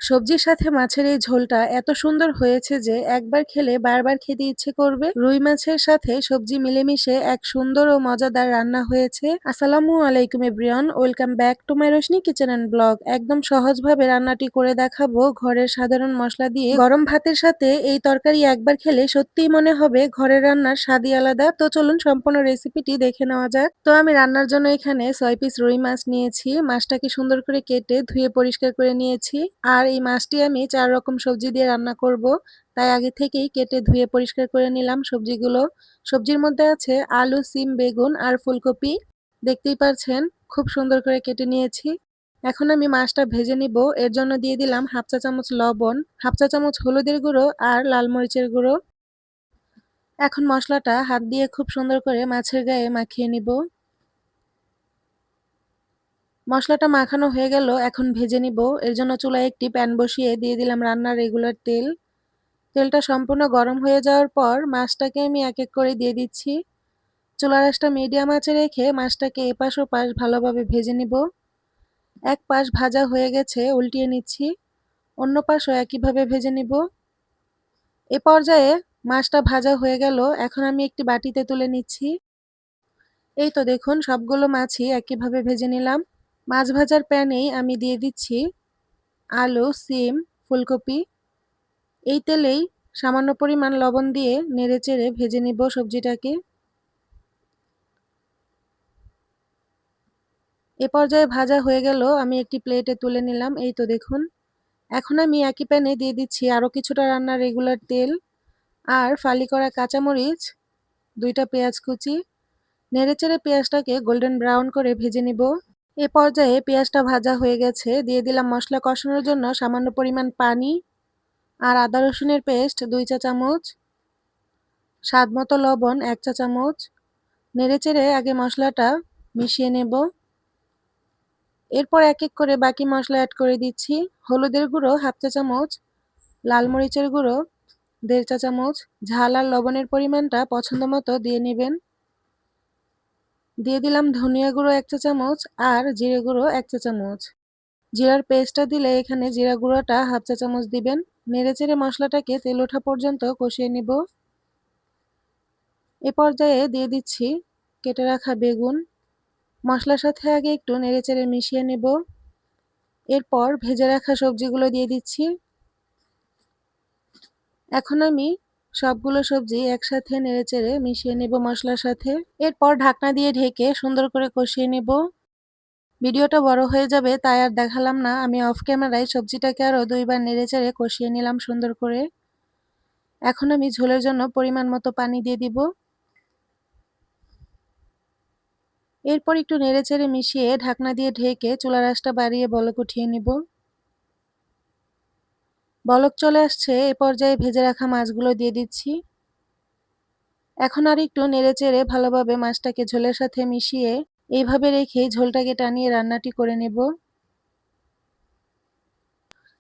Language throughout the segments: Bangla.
সবজির সাথে মাছের এই ঝোলটা এত সুন্দর হয়েছে যে একবার খেলে বারবার খেতে ইচ্ছে করবে। রুই মাছের সাথে সবজি মিলেমিশে এক সুন্দর ও মজাদার রান্না হয়েছে। আসসালামু আলাইকুম everyone, welcome back to my Roshni kitchen and blog. একদম সহজভাবে রান্নাটি করে দেখাবো ঘরের সাধারণ মশলা দিয়ে। গরম ভাতের সাথে এই তরকারি একবার খেলে সত্যিই মনে হবে ঘরের রান্নার স্বাদই আলাদা। তো চলুন সম্পূর্ণ রেসিপিটি দেখে নেওয়া যাক। তো আমি রান্নার জন্য এখানে 6 পিস রুই মাছ নিয়েছি। মাছটাকে সুন্দর করে কেটে ধুয়ে পরিষ্কার করে নিয়েছি। আর এই মাছটি আমি 4 রকম সবজি দিয়ে রান্না করব। তাই আগে থেকেই কেটে ধুয়ে পরিষ্কার করে নিলাম সবজিগুলো। সবজির মধ্যে আছে আলু, সিম, বেগুন আর ফুলকপি। দেখতেই পাচ্ছেন খুব সুন্দর করে কেটে নিয়েছি। এখন আমি মাছটা ভেজে নিব। এর জন্য দিয়ে দিলাম হাফ চা চামচ লবণ, হাফ চা চামচ হলুদের গুঁড়ো আর লাল মরিচের গুঁড়ো। এখন মশলাটা হাত দিয়ে খুব সুন্দর করে মাছের গায়ে মাখিয়ে নিব। মশলাটা মাখানো হয়ে গেল, এখন ভেজে নিব। এর জন্য চুলায় একটি প্যান বসিয়ে দিয়ে দিলাম রান্নার রেগুলার তেল। তেলটা সম্পূর্ণ গরম হয়ে যাওয়ার পর মাছটাকে আমি এক এক করে দিয়ে দিচ্ছি। চুলার আঁচটা মিডিয়াম আঁচে রেখে মাছটাকে এপাশ ওপাশ ভালোভাবে ভেজে নিব। এক পাশ ভাজা হয়ে গেছে, উল্টিয়ে নিচ্ছি। অন্য পাশও একইভাবে ভেজে নিব। এ পর্যায়ে মাছটা ভাজা হয়ে গেল, এখন আমি একটি বাটিতে তুলে নিচ্ছি। এই তো দেখুন সবগুলো মাছই একইভাবে ভেজে নিলাম। মাছ ভাজার প্যানেই আমি দিয়ে দিচ্ছি আলু, সিম, ফুলকপি। এই তেলেই সামান্য পরিমাণ লবণ দিয়ে নেড়েচেড়ে ভেজে নিব সবজিটাকে। এ পর্যায়ে ভাজা হয়ে গেল, আমি একটি প্লেটে তুলে নিলাম। এই তো দেখুন। এখন আমি একই প্যানে দিয়ে দিচ্ছি আরও কিছুটা রান্নার রেগুলার তেল আর ফালি করা কাঁচামরিচ, 2টা পেঁয়াজ কুচি। নেড়েচেড়ে পেঁয়াজটাকে গোল্ডেন ব্রাউন করে ভেজে নিব। এ পর্যায়ে পেঁয়াজটা ভাজা হয়ে গেছে, দিয়ে দিলাম মশলা কষানোর জন্য সামান্য পরিমাণ পানি আর আদা রসুনের পেস্ট 2 চা চামচ, স্বাদমতো লবণ 1 চা চামচ। নেড়েচেড়ে আগে মশলাটা মিশিয়ে নেব। এরপর এক এক করে বাকি মশলা অ্যাড করে দিচ্ছি। হলুদের গুঁড়ো হাফ চা চামচ, লাল মরিচের গুঁড়ো 1.5 চা চামচ। ঝাল আর লবণের পরিমাণটা পছন্দ মতো দিয়ে নেবেন। দিয়ে দিলাম ধনিয়া গুঁড়ো 1 চা চামচ আর জিরে গুঁড়ো 1 চা চামচ। জিরার পেস্টটা দিলে এখানে জিরা গুঁড়োটা হাফ চা চামচ দিবেন। নেড়েচেড়ে মশলাটাকে তেল ওঠা পর্যন্ত কষিয়ে নিব। এ পর্যায়ে দিয়ে দিচ্ছি কেটে রাখা বেগুন। মশলার সাথে আগে একটু নেড়েচেড়ে মিশিয়ে নেব। এরপর ভেজে রাখা সবজিগুলো দিয়ে দিচ্ছি। এখন আমি সবগুলো সবজি একসাথে নেড়েচেড়ে মিশিয়ে নেব মশলার সাথে। এরপর ঢাকনা দিয়ে ঢেকে সুন্দর করে কষিয়ে নেব। ভিডিওটা বড় হয়ে যাবে তাই আর দেখালাম না। আমি অফ ক্যামেরায় সবজিটাকে আরও 2 বার নেড়েচেড়ে কষিয়ে নিলাম সুন্দর করে। এখন আমি ঝোলের জন্য পরিমাণ মতো পানি দিয়ে দিব। এরপর একটু নেড়েচেড়ে মিশিয়ে ঢাকনা দিয়ে ঢেকে চুলার আঁচটা বাড়িয়ে বলক উঠিয়ে নিব। বলক চলে আসছে, এ পর্যায়ে ভেজে রাখা মাছগুলো দিয়ে দিচ্ছি। এখন আর একটু নেড়েচেড়ে ভালোভাবে মাছটাকে ঝোলের সাথে মিশিয়ে এইভাবে রেখে ঝোলটাকে টানিয়ে রান্নাটি করে নেব।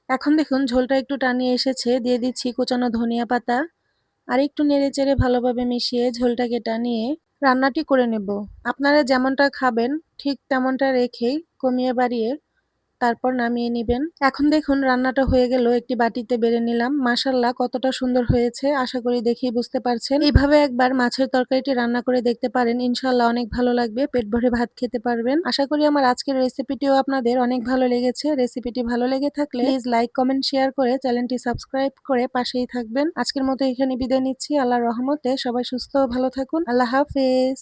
এখন দেখুন ঝোলটা একটু টানিয়ে এসেছে, দিয়ে দিচ্ছি কুচানো ধনিয়া পাতা। আর একটু নেড়েচেড়ে ভালোভাবে মিশিয়ে ঝোলটাকে টানিয়ে রান্নাটি করে নেব। আপনারা যেমনটা খাবেন ঠিক তেমনটা রেখেই কমিয়ে বাড়িয়ে তারপর নামিয়ে নিবেন। এখন দেখুন রান্নাটা হয়ে গেল, একটি বাটিতে বেড়ে নিলাম। মাশাআল্লাহ কতটা সুন্দর হয়েছে, আশা করি দেখেই বুঝতে পারছেন। এইভাবে একবার মাছের তরকারিটি রান্না করে দেখতে পারেন, ইনশাআল্লাহ অনেক ভালো লাগবে, পেট ভরে ভাত খেতে পারবেন। আশা করি আমার আজকের রেসিপিটিও আপনাদের অনেক ভালো লেগেছে। রেসিপিটি ভালো লেগে থাকলে প্লিজ লাইক, কমেন্ট, শেয়ার করে চ্যানেলটি সাবস্ক্রাইব করে পাশেই থাকবেন। আজকের মতো এখানে বিদায় নিচ্ছি। আল্লাহর রহমতে সবাই সুস্থ ও ভালো থাকুন। আল্লাহ হাফেজ।